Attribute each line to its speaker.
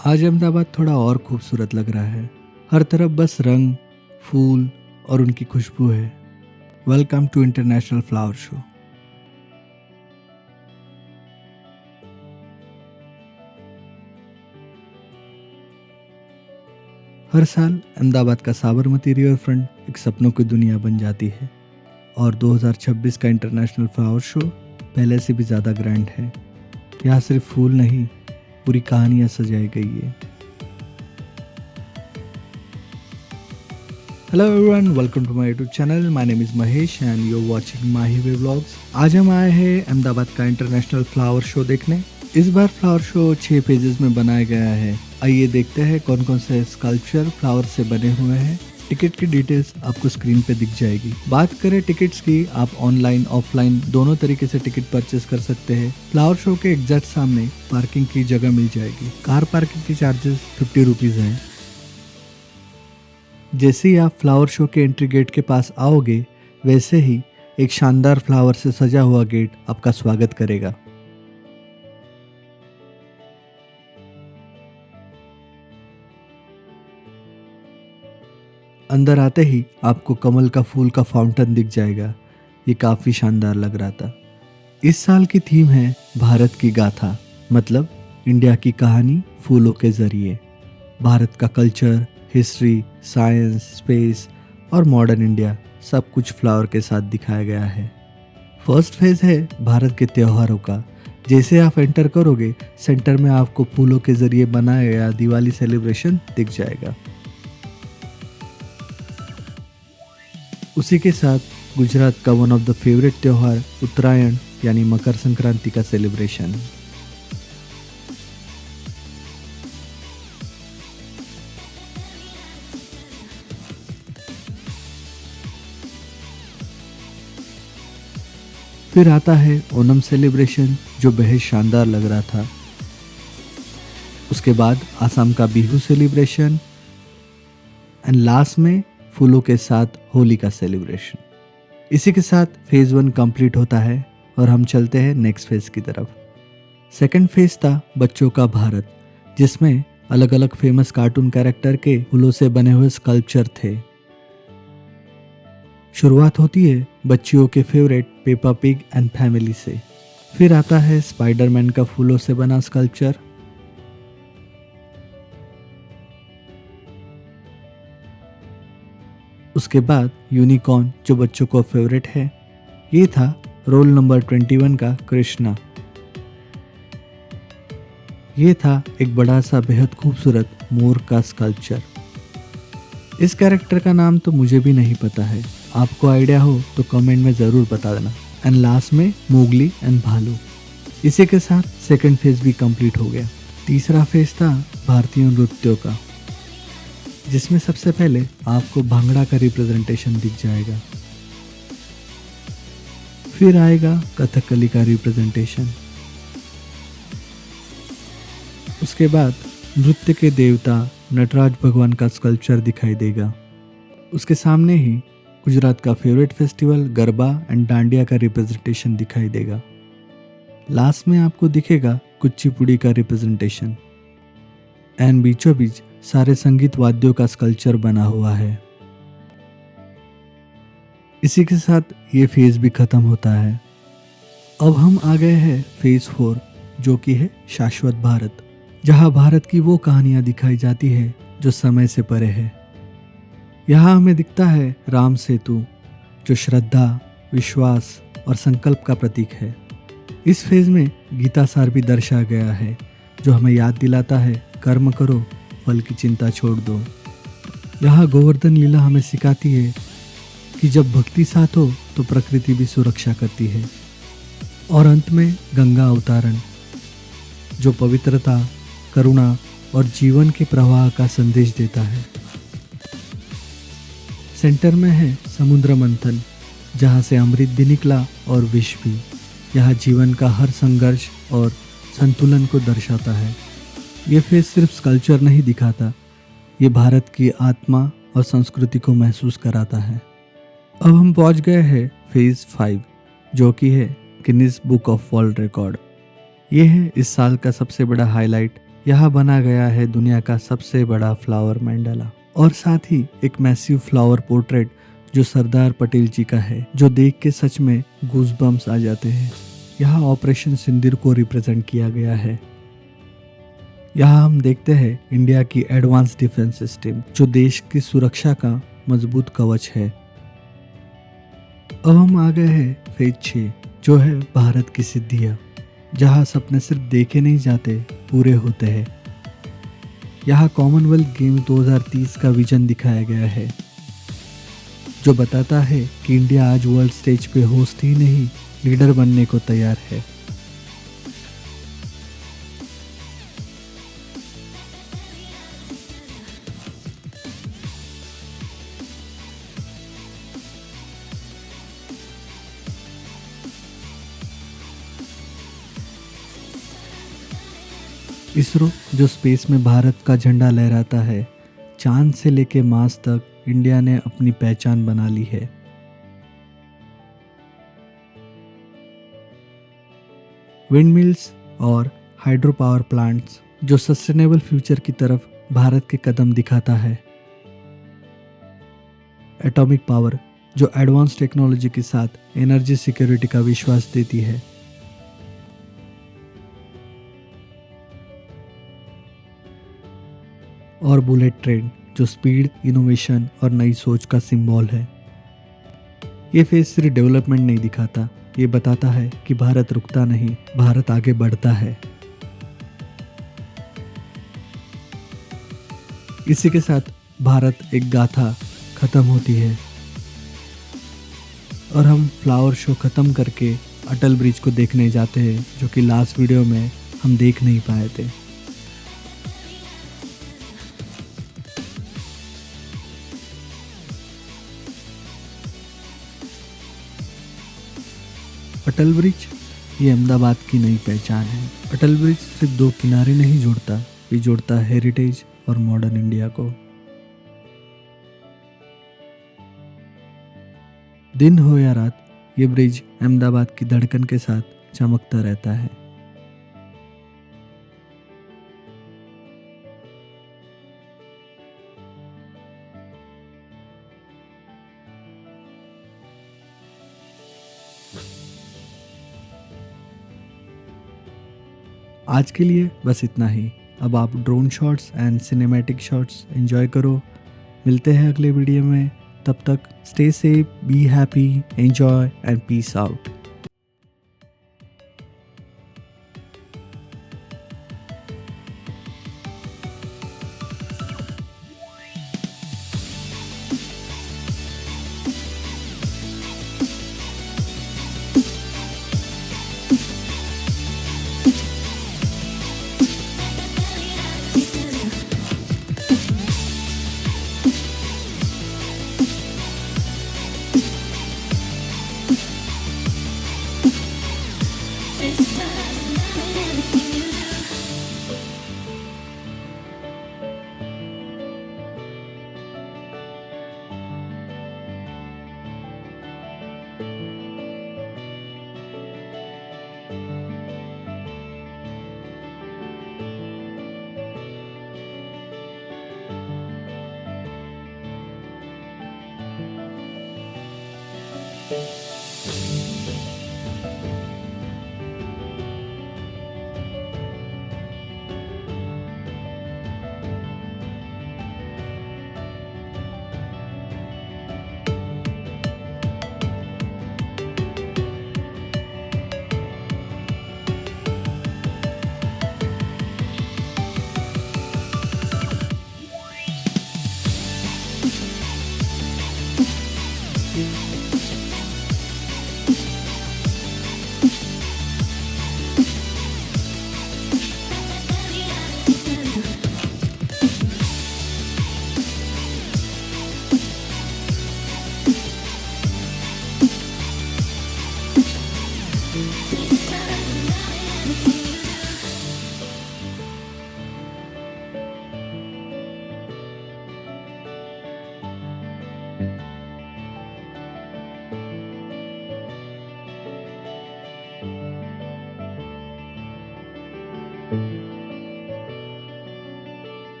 Speaker 1: आज अहमदाबाद थोड़ा और खूबसूरत लग रहा है। हर तरफ बस रंग, फूल और उनकी खुशबू है। Welcome to international flower show. हर साल अहमदाबाद का साबरमती रिवर फ्रंट एक सपनों की दुनिया बन जाती है और 2026 का इंटरनेशनल फ्लावर शो पहले से भी ज़्यादा ग्रैंड है। यहाँ सिर्फ फूल नहीं, पूरी कहानियाँ सजाई गई है। Hello everyone, welcome to my YouTube channel. My name is Mahesh and you are watching Mahi way vlogs. आज हम आए हैं अहमदाबाद का इंटरनेशनल फ्लावर शो देखने। इस बार फ्लावर शो 6 पेजेस में बनाया गया है। आइए देखते हैं कौन कौन से स्कल्पचर फ्लावर से बने हुए हैं। टिकट की डिटेल्स आपको स्क्रीन पे दिख जाएगी। बात करें टिकट्स की, आप ऑनलाइन ऑफलाइन दोनों तरीके से टिकट परचेस कर सकते हैं। फ्लावर शो के एग्जैक्ट सामने पार्किंग की जगह मिल जाएगी। कार पार्किंग की चार्जेस 50 रुपीज़ है। जैसे ही आप फ्लावर शो के एंट्री गेट के पास आओगे, वैसे ही एक शानदार फ्लावर से सजा हुआ गेट आपका स्वागत करेगा। अंदर आते ही आपको कमल का फूल का फाउंटेन दिख जाएगा। ये काफ़ी शानदार लग रहा था। इस साल की थीम है भारत की गाथा, मतलब इंडिया की कहानी फूलों के जरिए। भारत का कल्चर, हिस्ट्री, साइंस, स्पेस और मॉडर्न इंडिया सब कुछ फ्लावर के साथ दिखाया गया है। फर्स्ट फेज है भारत के त्योहारों का। जैसे आप एंटर करोगे, सेंटर में आपको फूलों के जरिए बनाया गया दिवाली सेलिब्रेशन दिख जाएगा। उसी के साथ गुजरात का वन ऑफ द फेवरेट त्योहार उत्तरायण यानी मकर संक्रांति का सेलिब्रेशन। फिर आता है ओणम सेलिब्रेशन, जो बेहद शानदार लग रहा था। उसके बाद आसाम का बिहू सेलिब्रेशन एंड लास्ट में फूलों के साथ होली का सेलिब्रेशन। इसी के साथ फेज 1 कंप्लीट होता है और हम चलते हैं नेक्स्ट फेज की तरफ। सेकंड फेज था बच्चों का भारत, जिसमें अलग अलग फेमस कार्टून कैरेक्टर के फूलों से बने हुए स्कल्पचर थे। शुरुआत होती है बच्चियों के favourite Peppa pig and family से। फिर आता है स्पाइडरमैन का फूलों से बना स्कल्पचर। उसके बाद यूनिकॉर्न, जो बच्चों को फेवरेट है। ये था रोल नंबर 21 का कृष्णा। ये था एक बड़ा सा बेहद खूबसूरत मोर का स्कल्पचर। इस कैरेक्टर का नाम तो मुझे भी नहीं पता है, आपको आइडिया हो तो कमेंट में ज़रूर बता देना। एंड लास्ट में मोगली एंड भालू। इसी के साथ सेकंड फेज भी कंप्लीट हो गया। तीसरा फेज था भारतीय नृत्यों का, जिसमें सबसे पहले आपको भांगड़ा का रिप्रेजेंटेशन दिख जाएगा। फिर आएगा कथकली का रिप्रेजेंटेशन। उसके बाद नृत्य के देवता नटराज भगवान का स्कल्पचर दिखाई देगा। उसके सामने ही गुजरात का favourite festival garba and dandiya का रिप्रेजेंटेशन दिखाई देगा। लास्ट में आपको दिखेगा कुचिपुड़ी का रिप्रेजेंटेशन एंड बीचों बीच सारे संगीत वाद्यों का स्कल्पचर बना हुआ है। इसी के साथ ये फेज भी खत्म होता है। अब हम आ गए हैं फेज 4, जो कि है शाश्वत भारत, जहां भारत की वो कहानियां दिखाई जाती है जो समय से परे है। यहाँ हमें दिखता है राम सेतु, जो श्रद्धा, विश्वास और संकल्प का प्रतीक है। इस फेज में गीता सार भी दर्शाया गया है, जो हमें याद दिलाता है कर्म करो, फल की चिंता छोड़ दो। यहाँ गोवर्धन लीला हमें सिखाती है कि जब भक्ति साथ हो तो प्रकृति भी सुरक्षा करती है। और अंत में गंगा अवतारण, जो पवित्रता, करुणा और जीवन के प्रवाह का संदेश देता है। सेंटर में है समुद्र मंथन, जहाँ से अमृत भी निकला और विष भी। यहाँ जीवन का हर संघर्ष और संतुलन को दर्शाता है। ये फेज सिर्फ स्कल्पचर नहीं दिखाता, ये भारत की आत्मा और संस्कृति को महसूस कराता है। अब हम पहुंच गए हैं फेज 5, जो कि है Guinness book of world record. ये है इस साल का सबसे बड़ा हाईलाइट यहाँ बना गया है दुनिया का सबसे बड़ा फ्लावर मंडला और साथ ही एक मैसिव फ्लावर पोर्ट्रेट जो सरदार पटेल जी का है, जो देख के सच में गूज़बम्स आ जाते हैं। यहाँ ऑपरेशन सिंदूर को रिप्रेजेंट किया गया है। यहाँ हम देखते हैं इंडिया की एडवांस डिफेंस सिस्टम जो देश की सुरक्षा का मजबूत कवच है। अब हम आ गए हैं फेज 6 जो है भारत की सिद्धियाँ, जहाँ सपने सिर्फ देखे नहीं जाते, पूरे होते हैं। यहाँ कॉमनवेल्थ गेम 2030 का विजन दिखाया गया है जो बताता है कि इंडिया आज वर्ल्ड स्टेज पे होस्ट ही नहीं, लीडर बनने को तैयार है। इसरो जो स्पेस में भारत का झंडा लहराता है, चांद से लेके मार्स तक इंडिया ने अपनी पहचान बना ली है। विंड मिल्स और हाइड्रो पावर प्लांट्स जो सस्टेनेबल फ्यूचर की तरफ भारत के कदम दिखाता है। एटॉमिक पावर जो एडवांस टेक्नोलॉजी के साथ एनर्जी सिक्योरिटी का विश्वास देती है। और बुलेट ट्रेन जो स्पीड, इनोवेशन और नई सोच का सिंबल है। ये फेज सिर्फ डेवलपमेंट नहीं दिखाता, ये बताता है कि भारत रुकता नहीं, भारत आगे बढ़ता है। इसी के साथ भारत एक गाथा खत्म होती है और हम फ्लावर शो खत्म करके अटल ब्रिज को देखने जाते हैं, जो कि लास्ट वीडियो में हम देख नहीं पाए थे। अटल ब्रिज ये अहमदाबाद की नई पहचान है। अटल ब्रिज सिर्फ दो किनारे नहीं जोड़ता, ये जोड़ता है हेरिटेज और मॉडर्न इंडिया को। दिन हो या रात, ये ब्रिज अहमदाबाद की धड़कन के साथ चमकता रहता है। आज के लिए बस इतना ही। अब आप drone shots and cinematic shots enjoy करो। मिलते हैं अगले वीडियो में, तब तक stay safe, be happy, enjoy and peace out. Thank you.